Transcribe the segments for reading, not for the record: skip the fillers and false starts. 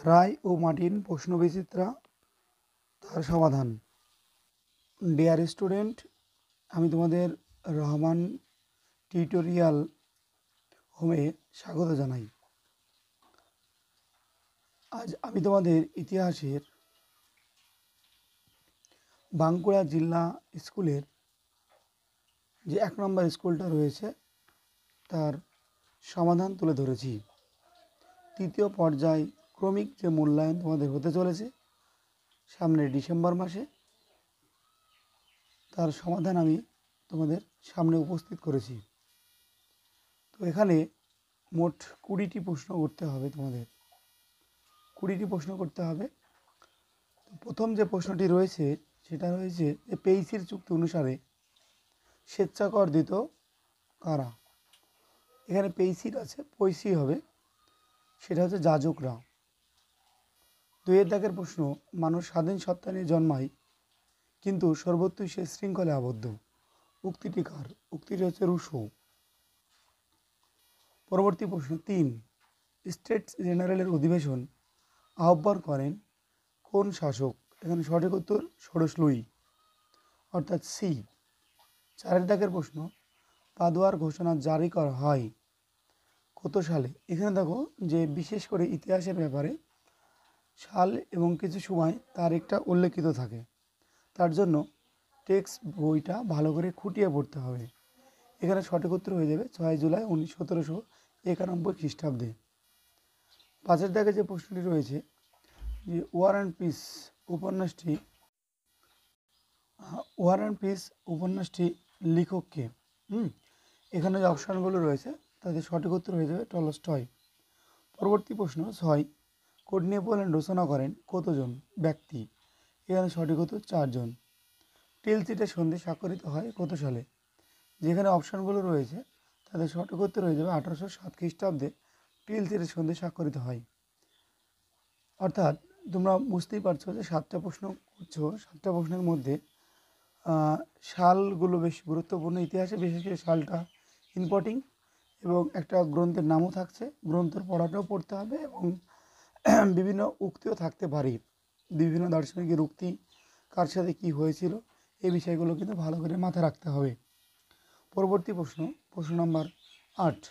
রায় ও Martin প্রশ্নবিচিত্রা তার সমাধান। Dear student, আমি তোমাদের রহমান টিউটোরিয়াল হোমে স্বাগত জানাই। আজ আমি তোমাদের ইতিহাসের বাঁকুড়া জেলা স্কুলের যে 1 নম্বর স্কুলটা রয়েছে তার সমাধান তুলে ধরেছি। তৃতীয় পর্যায় ক্রমিক যে মূল্যায়ন তোমাদের হতে চলেছে সামনে ডিসেম্বর মাসে, তার সমাধান আমি তোমাদের সামনে উপস্থিত করেছি। তো এখানে মোট 20টি প্রশ্ন করতে হবে, তোমাদের 20টি প্রশ্ন করতে হবে। তো প্রথম যে প্রশ্নটি রয়েছে সেটা রয়েছে যে পেইসির চুক্তি অনুসারে স্বেচ্ছাকর দিত কারা। এখানে পেইসির আছে, পৈসি হবে, সেটা হচ্ছে যাজকরা। 2 দাগের প্রশ্ন, মানুষ স্বাধীন সত্তা নিয়ে জন্মায় কিন্তু সর্বত্রই সে শৃঙ্খলে আবদ্ধ। উক্তিটি কার? উক্তিটি হচ্ছে রুশো। পরবর্তী প্রশ্ন 3, স্টেটস জেনারেলের অধিবেশন আহ্বান করেন কোন শাসক? এখানে সঠিক উত্তর ষোড়শ লুই, অর্থাৎ সি। 4 দাগের প্রশ্ন, পাদুয়ার ঘোষণা জারি করা হয় কত সালে? এখানে দেখো যে বিশেষ করে ইতিহাসের ব্যাপারে সাল এবং কিছু সময় তারিখটা উল্লেখিত থাকে, তার জন্য টেক্সট বইটা ভালো করে খুঁটিয়ে পড়তে হবে। এখানে সঠিক উত্তর হয়ে যাবে 6 জুলাই 1791 খ্রিস্টাব্দে। 5 দাগে যে প্রশ্নটি রয়েছে যে ওয়ার অ্যান্ড পিস উপন্যাসটি লেখককে। এখানে যে অপশানগুলো রয়েছে তাদের সঠিক উত্তর হয়ে যাবে টলস্টয়। পরবর্তী প্রশ্ন 6, কোড নিয়ে পোল্যান্ড রচনা করেন কতজন ব্যক্তি? এখানে সঠিক উত্তর 4 জন। টিলচিটের সন্ধি স্বাক্ষরিত হয় কত সালে? যেখানে অপশানগুলো রয়েছে তাদের সঠিক উত্তর হয়ে যাবে 1807 খ্রিস্টাব্দে টিলচিটের সন্ধি স্বাক্ষরিত হয়। অর্থাৎ তোমরা বুঝতেই পারছো যে 7টা প্রশ্ন করছো, 7টা প্রশ্নের মধ্যে সালগুলো বেশ গুরুত্বপূর্ণ। ইতিহাসে বিশেষ করে সালটা ইম্পর্টেন্ট, এবং একটা গ্রন্থের নামও থাকছে, গ্রন্থের পড়াটাও পড়তে হবে, এবং বিভিন্ন উক্তিও থাকতে পারে, বিভিন্ন দার্শনিকের উক্তি কার সাথে কী হয়েছিল এই বিষয়গুলো কিন্তু ভালো করে মাথায় রাখতে হবে। পরবর্তী প্রশ্ন নাম্বার 8,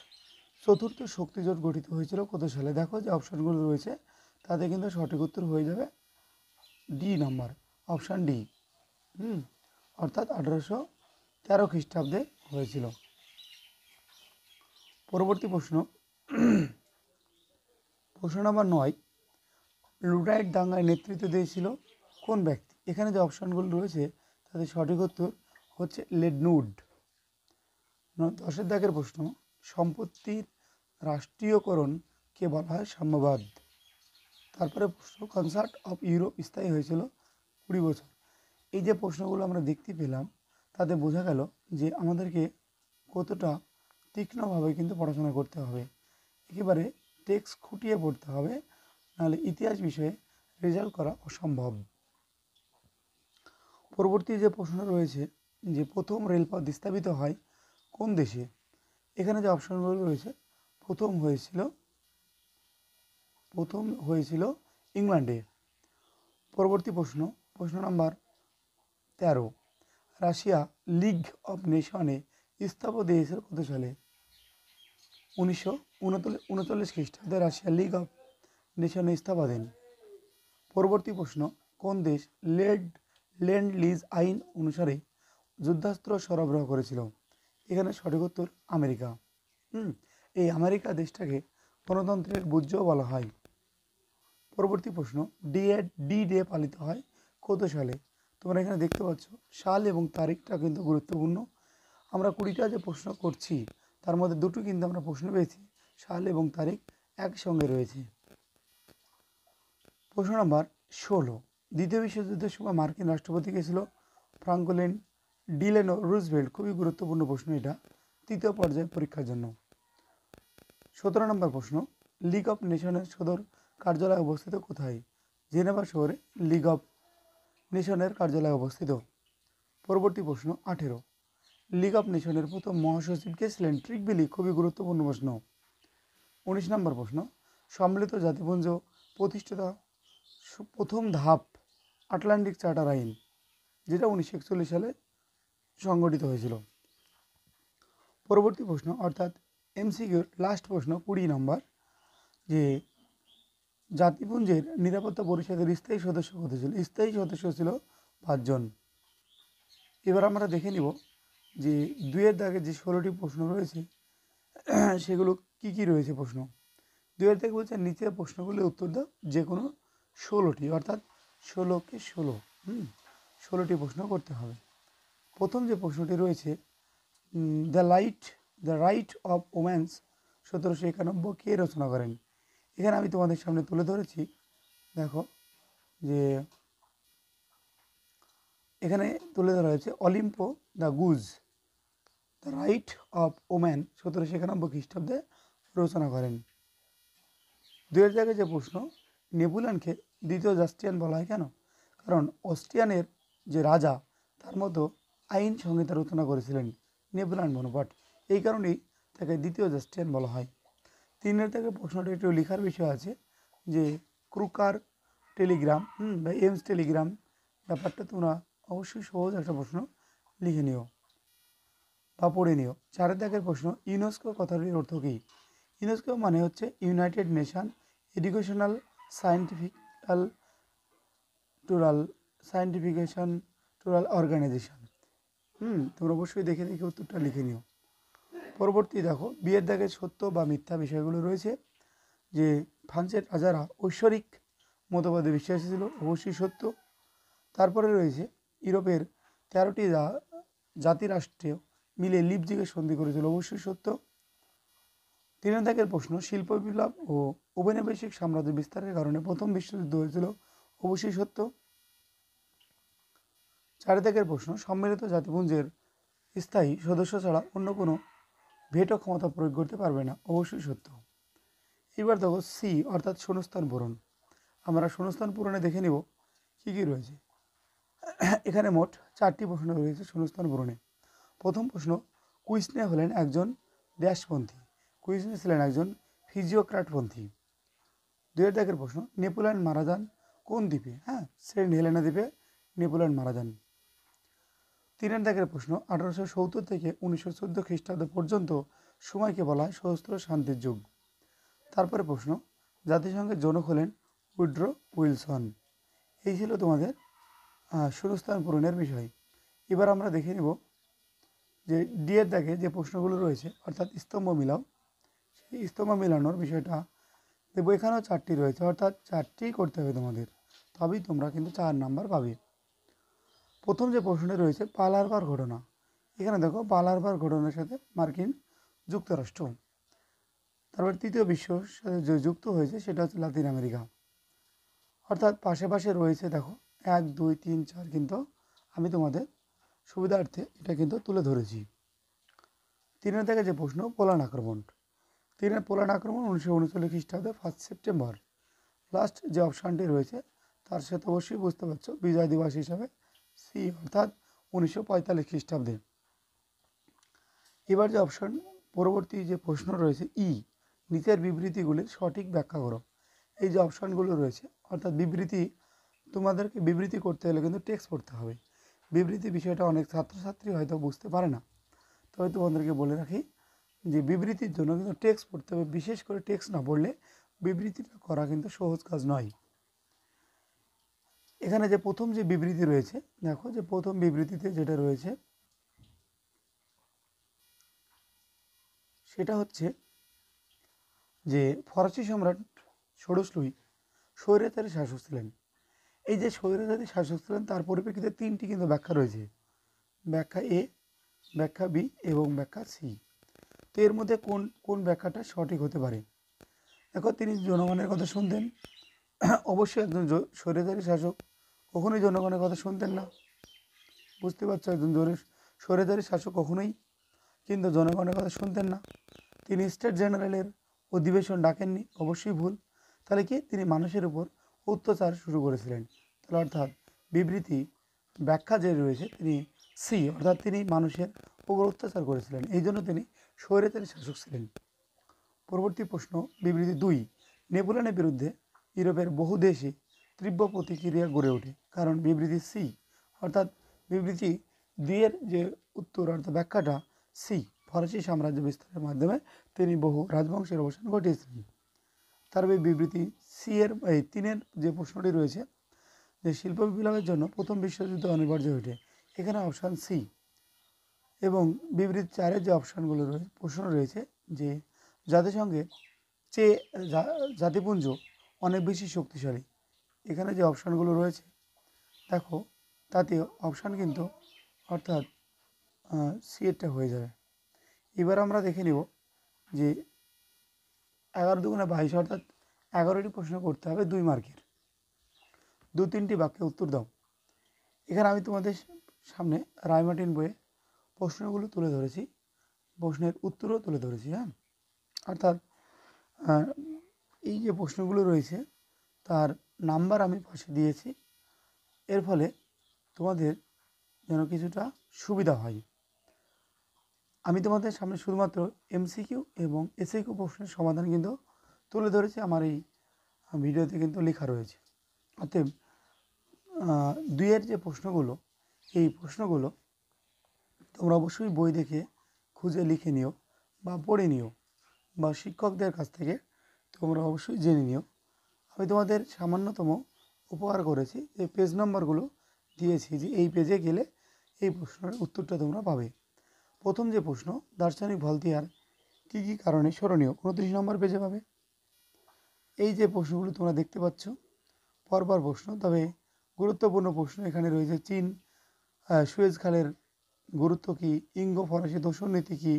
চতুর্থ শক্তিজোট গঠিত হয়েছিল কত সালে? দেখো যে অপশানগুলো রয়েছে তাতে কিন্তু সঠিক উত্তর হয়ে যাবে ডি নাম্বার, অপশান ডি। অর্থাৎ 1813 খ্রিস্টাব্দে হয়েছিল। পরবর্তী প্রশ্ন নাম্বার 9, লুটাইট দাঙ্গায় নেতৃত্ব দিয়েছিল কোন ব্যক্তি? এখানে যে অপশানগুলো রয়েছে তাদের সঠিক উত্তর হচ্ছে লেডনুড। 10 দাগের প্রশ্ন, সম্পত্তির রাষ্ট্রীয়করণকে বলা হয় সাম্যবাদ। তারপরে প্রশ্ন, কনসার্ট অফ ইউরোপ স্থায়ী হয়েছিল 20 বছর। এই যে প্রশ্নগুলো আমরা দেখতে পেলাম তাতে বোঝা গেল যে আমাদেরকে কতটা তীক্ষ্ণভাবে কিন্তু পড়াশোনা করতে হবে, একেবারে টেক্সট খুঁটিয়ে পড়তে হবে, নাহলে ইতিহাস বিষয়ে রেজাল্ট করা অসম্ভব। পরবর্তী যে প্রশ্ন রয়েছে যে প্রথম রেলপথ স্থাপিত হয় কোন দেশে? এখানে যে অপশানগুলো রয়েছে প্রথম হয়েছিল ইংল্যান্ডে। পরবর্তী প্রশ্ন নাম্বার 13, রাশিয়া লিগ অফ নেশনে স্থাপন দিয়েছিল কত সালে? 1939 খ্রিস্টাব্দে রাশিয়া লিগ অফ নেশনে স্থাপনা দেন। পরবর্তী প্রশ্ন, কোন দেশ ল্যান্ড লিজ আইন অনুসারে যুদ্ধাস্ত্র সরবরাহ করেছিল? এখানে সঠিক উত্তর আমেরিকা। এই আমেরিকা দেশটাকে গণতন্ত্রের বুর্জও বলা হয়। পরবর্তী প্রশ্ন, ডি ডে পালিত হয় কত সালে? তোমরা এখানে দেখতে পাচ্ছ সাল এবং তারিখটা কিন্তু গুরুত্বপূর্ণ। আমরা 20টা যে প্রশ্ন করছি তার মধ্যে 2টো কিন্তু আমরা প্রশ্ন পেয়েছি সাল এবং তারিখ একসঙ্গে রয়েছে। প্রশ্ন নাম্বার 16, দ্বিতীয় বিশ্বযুদ্ধের সময় মার্কিন রাষ্ট্রপতি কে ছিল? Franklin Delano Roosevelt. খুবই গুরুত্বপূর্ণ প্রশ্ন এটা তৃতীয় পর্যায়ের পরীক্ষার জন্য। 17 নম্বর প্রশ্ন, লিগ অফ নেশনের সদর কার্যালয় অবস্থিত কোথায়? জেনেভা শহরে লিগ অফ নেশনের কার্যালয় অবস্থিত। পরবর্তী প্রশ্ন 18, লিগ অফ নেশনের প্রথম মহাসচিব কে ছিলেন? ট্রিকবিলি। খুবই গুরুত্বপূর্ণ প্রশ্ন। 19 নম্বর প্রশ্ন, সম্মিলিত জাতিপুঞ্জ প্রতিষ্ঠিত প্রথম ধাপ আটলান্টিক চার্টার আইন, যেটা 1941 সালে সংগঠিত হয়েছিল। পরবর্তী প্রশ্ন অর্থাৎ এমসিকিউর লাস্ট প্রশ্ন 20 নম্বর, যে জাতিপুঞ্জের নিরাপত্তা পরিষদের স্থায়ী সদস্য কত ছিল? স্থায়ী সদস্য ছিল 5 জন। এবার আমরা দেখে নিব যে 2-এর দাগে যে 16টি প্রশ্ন রয়েছে সেগুলো কি কি রয়েছে প্রশ্ন। 2-এর দাগে বলছে নিচের প্রশ্নগুলির উত্তর দাও যে কোনো 16টি, অর্থাৎ 16কে 16টি প্রশ্ন করতে হবে। প্রথম যে প্রশ্নটি রয়েছে দ্য রাইট অফ ওমেন্স 1791 কে রচনা করেন? এখানে আমি তোমাদের সামনে তুলে ধরেছি, দেখো যে এখানে তুলে ধরা হয়েছে Olympe de Gouges the right of woman 1791 খ্রিস্টাব্দে রচনা করেন। 2-এর জায়গায় যে প্রশ্ন নেপোলিয়নকে দ্বিতীয় জাস্টিয়ান বলা হয় কেন? কারণ অস্ট্রিয়ানের যে রাজা তার মতো আইন সংহিতা রচনা করেছিলেন নেপোলিয়ন বোনাপার্ট, এই কারণেই তাকে দ্বিতীয় জাস্টিয়ান বলা হয়। 3-এর থেকে প্রশ্নটা একটু লেখার বিষয় আছে যে ক্রুকার টেলিগ্রাম বা এমস টেলিগ্রাম ব্যাপারটা তোমরা অবশ্যই সহজ একটা প্রশ্ন লিখে নিও বা পড়ে নিও। 4-এর দাগের প্রশ্ন ইউনেস্কো কথাটির অর্থ কী? ইউনেস্কো মানে হচ্ছে united nation educational scientifical scientification cultural organisation. তোমরা অবশ্যই দেখে দেখে উত্তরটা লিখে নিও। পরবর্তী দেখো বিয়ের দাগে সত্য বা মিথ্যা বিষয়গুলো রয়েছে, যে ফ্রান্সের রাজারা ঐশ্বরিক মতবাদে বিশ্বাসী ছিল, অবশ্যই সত্য। তারপরে রয়েছে ইউরোপের 13টি জাতিরাষ্ট্র মিলে লিপজিগের সন্ধি করেছিল, অবশ্যই সত্য। 3 দাগের প্রশ্ন শিল্প বিপ্লব ও ঔপনিবেশিক সাম্রাজ্য বিস্তারের কারণে প্রথম বিশ্বযুদ্ধ হয়েছিল, অবশ্যই সত্য। 4 দাগের প্রশ্ন সম্মিলিত জাতিপুঞ্জের স্থায়ী সদস্য ছাড়া অন্য কোনো ভেটো ক্ষমতা প্রয়োগ করতে পারবে না, অবশ্যই সত্য। এবার দেখো সি অর্থাৎ শূন্যস্থান পূরণ। আমরা শূন্যস্থান পূরণে দেখে নিব কী কী রয়েছে। এখানে মোট 4টি প্রশ্ন রয়েছে শূন্যস্থান পূরণে। প্রথম প্রশ্ন কুইসনে হলেন একজন ড্যাশপন্থী, কুইসনে ছিলেন একজন ফিজিওক্রাটপন্থী। 2-এর দাগের প্রশ্ন নেপোলিয়ন মারা যান কোন দ্বীপে? সেন্ট হেলেনা দ্বীপে নেপোলিয়ন মারা যান। 3-এর দাগের প্রশ্ন 1870 থেকে 1914 খ্রিস্টাব্দ পর্যন্ত সময়কে বলা হয় সশস্ত্র শান্তির যুগ। তারপরে প্রশ্ন জাতিসংঘের জনক হলেন উইড্রো উইলসন। এই ছিল তোমাদের শূন্যস্থান পূরণের বিষয়। এবার আমরা দেখে নেব যে ডি-এর দাগে যে প্রশ্নগুলো রয়েছে অর্থাৎ স্তম্ভ মিলাও, সেই স্তম্ভ মিলানোর বিষয়টা দেখবো। এখানেও 4টি রয়েছে, অর্থাৎ 4টি করতে হবে তোমাদের, তবেই তোমরা কিন্তু 4 নাম্বার পাবে। প্রথম যে প্রশ্নটা রয়েছে পার্ল হারবার ঘটনা, এখানে দেখো পার্ল হারবার ঘটনার সাথে মার্কিন যুক্তরাষ্ট্র। তারপর তৃতীয় বিশ্বের সাথে যে যুক্ত হয়েছে সেটা হচ্ছে লাতিন আমেরিকা, অর্থাৎ পাশে পাশে রয়েছে দেখো 1, 2, 3, 4, কিন্তু আমি তোমাদের সুবিধার্থে এটা কিন্তু তুলে ধরেছি। 3-এর থেকে যে প্রশ্ন পোল্যান্ড আক্রমণ, 3-এর পোল্যান্ড আক্রমণ 1939 খ্রিস্টাব্দে 1 সেপ্টেম্বর। লাস্ট যে অপশানটি রয়েছে তার সাথে অবশ্যই বুঝতে পারছো বিজয় দিবস হিসাবে সি অর্থাৎ 1945 খ্রিস্টাব্দে। এবার যে অপশান পরবর্তী যে প্রশ্ন রয়েছে ই নিচের বিবৃতিগুলির সঠিক ব্যাখ্যা করো। এই যে অপশানগুলো রয়েছে অর্থাৎ বিবৃতি, তোমাদেরকে বিবৃতি করতে হলে কিন্তু টেক্সট পড়তে হবে। বিবৃতি বিষয়টা অনেক ছাত্রছাত্রী হয়তো বুঝতে পারে না, তবে তোমাদেরকে বলে রাখি যে বিবৃতির জন্য কিন্তু টেক্সট পড়তে হবে। বিশেষ করে টেক্সট না পড়লে বিবৃতিটা করা কিন্তু সহজ কাজ নয়। এখানে যে প্রথম যে বিবৃতি রয়েছে দেখো, যে প্রথম বিবৃতিতে যেটা রয়েছে সেটা হচ্ছে যে ফরাসি সম্রাট ষোড়শ লুই স্বৈরাচারী শাসক ছিলেন। এই যে স্বৈরাচারী শাসক ছিলেন তার পরিপ্রেক্ষিতে 3টি কিন্তু ব্যাখ্যা রয়েছে, ব্যাখ্যা এ, ব্যাখ্যা বি এবং ব্যাখ্যা সি। তো এর মধ্যে কোন কোন ব্যাখ্যাটা সঠিক হতে পারে? দেখো তিনি জনগণের কথা শুনতেন, অবশ্যই একজন স্বৈরাচারী শাসক কখনোই জনগণের কথা শুনতেন না, বুঝতে পারছো, একজন স্বৈরাচারী শাসক কখনোই কিন্তু জনগণের কথা শুনতেন না। তিনি স্টেট জেনারেলের অধিবেশন ডাকেননি, অবশ্যই ভুল। তাহলে কি তিনি মানুষের উপর অত্যাচার শুরু করেছিলেন, তাহলে অর্থাৎ বিবৃতি ব্যাখ্যা যে রয়েছে তিনি সি অর্থাৎ তিনি মানুষের উপর অত্যাচার করেছিলেন, এই জন্য তিনি স্বৈরাচারী শাসক ছিলেন। পরবর্তী প্রশ্ন বিবৃতি 2 নেপোলিয়নের বিরুদ্ধে ইউরোপের বহু দেশে তীব্র প্রতিক্রিয়া গড়ে ওঠে, কারণ বিবৃতি সি অর্থাৎ বিবৃতি দুইয়ের যে উত্তর অর্থাৎ ব্যাখ্যাটা সি, ফরাসি সাম্রাজ্য বিস্তারের মাধ্যমে তিনি বহু রাজবংশের অবসান ঘটিয়েছিলেন। তারপরে বিবৃতি সি এর এই 3-এর যে প্রশ্নটি রয়েছে, যে শিল্প বিপ্লবের জন্য প্রথম বিশ্বযুদ্ধ অনিবার্য ওঠে, এখানে অপশান সি। এবং বিবৃতি 4-এর যে অপশানগুলো রয়েছে প্রশ্ন রয়েছে যে জাতিসংঘের চেয়ে জাতিপুঞ্জ অনেক বেশি শক্তিশালী, এখানে যে অপশানগুলো রয়েছে দেখো তাতে অপশান কিন্তু অর্থাৎ সি এরটা হয়ে যাবে। এবার আমরা দেখে নেব যে 11 দুগুণে 22 অর্থাৎ 11টি প্রশ্ন করতে হবে 2 মার্কের। 2-3টি বাক্যে উত্তর দাও। এখানে আমি তোমাদের সামনে রায়মার্টিন বইয়ে প্রশ্নগুলো তুলে ধরেছি, প্রশ্নের উত্তরও তুলে ধরেছি। হ্যাঁ, অর্থাৎ এই যে প্রশ্নগুলো রয়েছে তার নাম্বার আমি পাশে দিয়েছি, এর ফলে তোমাদের যেন কিছুটা সুবিধা হয়। আমি তোমাদের সামনে শুধুমাত্র এমসিকিউ এবং এসএকিউ প্রশ্নের সমাধান কিন্তু তুলে ধরেছি, আমার এই ভিডিওতে কিন্তু লেখা রয়েছে। অতএব 2-এর যে প্রশ্নগুলো, এই প্রশ্নগুলো তোমরা অবশ্যই বই দেখে খুঁজে লিখে নিও বা পড়ে নিও বা শিক্ষকদের কাছ থেকে তোমরা অবশ্যই জেনে নিও। আমি তোমাদের সামান্যতম উপকার করেছি, এই পেজ নাম্বারগুলো দিয়েছি যে এই পেজে গেলে এই প্রশ্নের উত্তরটা তোমরা পাবে। প্রথম যে প্রশ্ন, দার্শনিক ভলতেয়ার কী কী কারণে স্মরণীয়, 29 নম্বর পেজে পাবে। এই যে প্রশ্নগুলো তোমরা দেখতে পাচ্ছ পরপর প্রশ্ন, তবে গুরুত্বপূর্ণ প্রশ্ন এখানে রয়েছে। চীন সুয়েজ খালের গুরুত্ব কী, ইঙ্গো ফরাসি দোসর নীতি কী,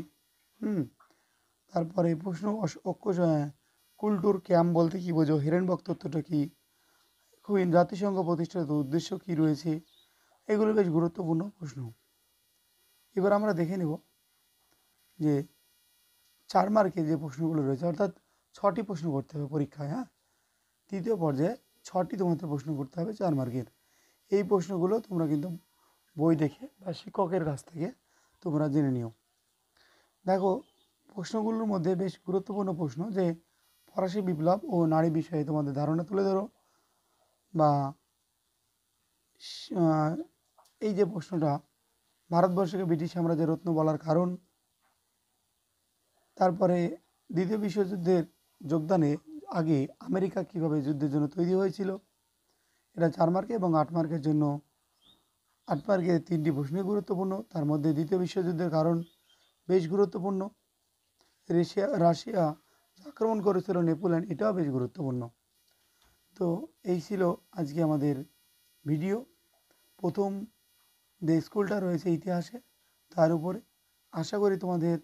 তারপরে প্রশ্ন কুলটুর ক্যাম্প বলতে কী বোঝো, হিরেনবক তত্ত্বটা কী, কুইন জাতিসংঘ প্রতিষ্ঠার উদ্দেশ্য কী রয়েছে, এগুলো বেশ গুরুত্বপূর্ণ প্রশ্ন। এবার আমরা দেখে নেব যে 4 মার্কের যে প্রশ্নগুলো রয়েছে, অর্থাৎ 6টি প্রশ্ন করতে হবে পরীক্ষায়। হ্যাঁ, তৃতীয় পর্যায়ে 6টি তোমাদের প্রশ্ন করতে হবে 4 মার্কের। এই প্রশ্নগুলো তোমরা কিন্তু বই দেখে বা শিক্ষকের কাছ থেকে তোমরা জেনে নিও। দেখো প্রশ্নগুলোর মধ্যে বেশ গুরুত্বপূর্ণ প্রশ্ন যে ফরাসি বিপ্লব ও নারী বিষয়ে তোমাদের ধারণা তুলে ধরো, বা এই যে প্রশ্নটা ভারতবর্ষকে ব্রিটিশ সাম্রাজ্যের রত্ন বলার কারণ, তারপরে দ্বিতীয় বিশ্বযুদ্ধের যোগদানে আগে আমেরিকা কীভাবে যুদ্ধের জন্য তৈরি হয়েছিল, এটা 4 মার্কে। এবং 8 মার্কের জন্য 8 মার্কের 3টি প্রশ্নই গুরুত্বপূর্ণ, তার মধ্যে দ্বিতীয় বিশ্বযুদ্ধের কারণ বেশ গুরুত্বপূর্ণ, রাশিয়া আক্রমণ করেছিল নেপোলিয়ন, এটাও বেশ গুরুত্বপূর্ণ। তো এই ছিল আজকে আমাদের ভিডিও। প্রথম যে স্কুলটা রয়েছে ইতিহাসে, তার উপরে আশা করি তোমাদের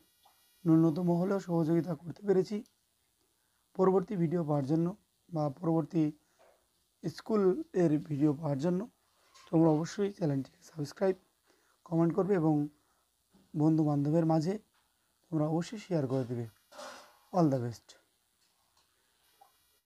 ন্যূনতম হলেও সহযোগিতা করতে পেরেছি। পরবর্তী ভিডিও পাওয়ার জন্য বা পরবর্তী স্কুলের ভিডিও পাওয়ার জন্য তোমরা অবশ্যই চ্যানেলটিকে সাবস্ক্রাইব, কমেন্ট করবে এবং বন্ধু বান্ধবের মাঝে তোমরা অবশ্যই শেয়ার করে দেবে। All the best.